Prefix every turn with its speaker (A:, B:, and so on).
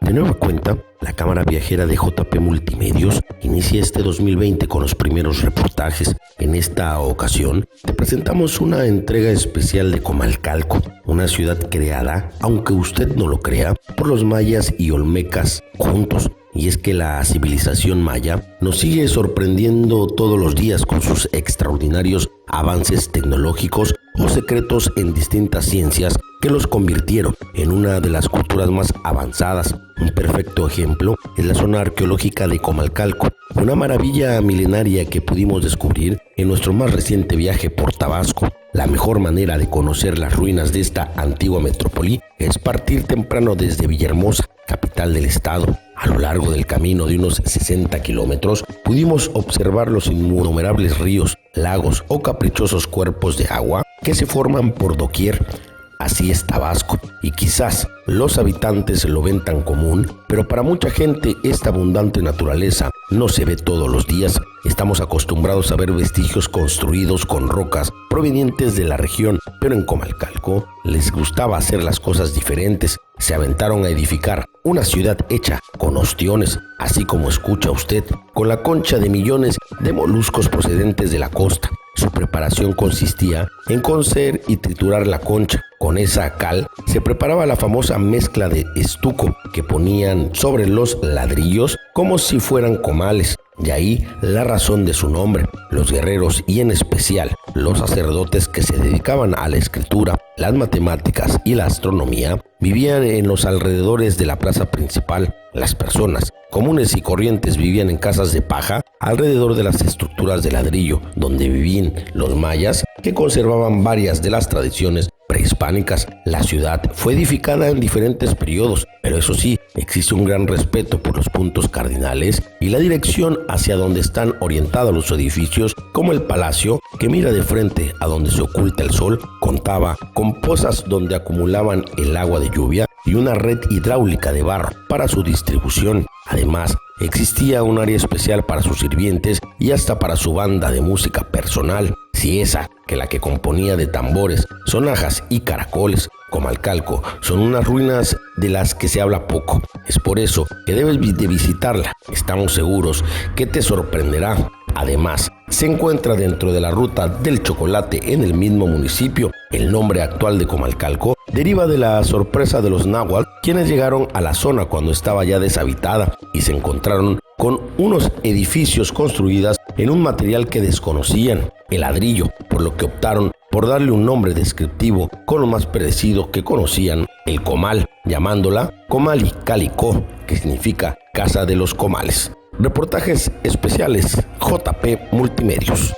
A: De nueva cuenta, la cámara viajera de JP Multimedios inicia este 2020 con los primeros reportajes. En esta ocasión, te presentamos una entrega especial de Comalcalco, una ciudad creada, aunque usted no lo crea, por los mayas y olmecas juntos. Y es que la civilización maya nos sigue sorprendiendo todos los días con sus extraordinarios avances tecnológicos o secretos en distintas ciencias que los convirtieron en una de las culturas más avanzadas. Un perfecto ejemplo es la zona arqueológica de Comalcalco, una maravilla milenaria que pudimos descubrir en nuestro más reciente viaje por Tabasco. La mejor manera de conocer las ruinas de esta antigua metrópoli es partir temprano desde Villahermosa, capital del estado. A lo largo del camino de unos 60 kilómetros pudimos observar los innumerables ríos, lagos o caprichosos cuerpos de agua que se forman por doquier. Así es Tabasco, y quizás los habitantes lo ven tan común, pero para mucha gente esta abundante naturaleza no se ve todos los días. Estamos acostumbrados a ver vestigios construidos con rocas provenientes de la región, pero en Comalcalco les gustaba hacer las cosas diferentes. Se aventaron a edificar una ciudad hecha con ostiones, así como escucha usted, con la concha de millones de moluscos procedentes de la costa. Su preparación consistía en cocer y triturar la concha. Con esa cal se preparaba la famosa mezcla de estuco que ponían sobre los ladrillos como si fueran comales. De ahí la razón de su nombre. Los guerreros y en especial los sacerdotes que se dedicaban a la escritura, las matemáticas y la astronomía vivían en los alrededores de la plaza principal. Las personas comunes y corrientes vivían en casas de paja alrededor de las estructuras de ladrillo, donde vivían los mayas que conservaban varias de las tradiciones prehispánicas. La ciudad fue edificada en diferentes periodos, pero eso sí, existe un gran respeto por los puntos cardinales y la dirección hacia donde están orientados los edificios, como el palacio, que mira de frente a donde se oculta el sol. Contaba con pozas donde acumulaban el agua de lluvia y una red hidráulica de barro para su distribución. Además, existía un área especial para sus sirvientes y hasta para su banda de música personal. Si esa, que la que componía de tambores, sonajas y caracoles, Comalcalco, son unas ruinas de las que se habla poco. Es por eso que debes de visitarla. Estamos seguros que te sorprenderá. Además, se encuentra dentro de la ruta del chocolate en el mismo municipio. El nombre actual de Comalcalco deriva de la sorpresa de los náhuatl, quienes llegaron a la zona cuando estaba ya deshabitada y se encontraron con unos edificios construidos en un material que desconocían, el ladrillo, por lo que optaron por darle un nombre descriptivo con lo más parecido que conocían, el comal, llamándola Comalicalico, que significa Casa de los Comales. Reportajes especiales JP Multimedios.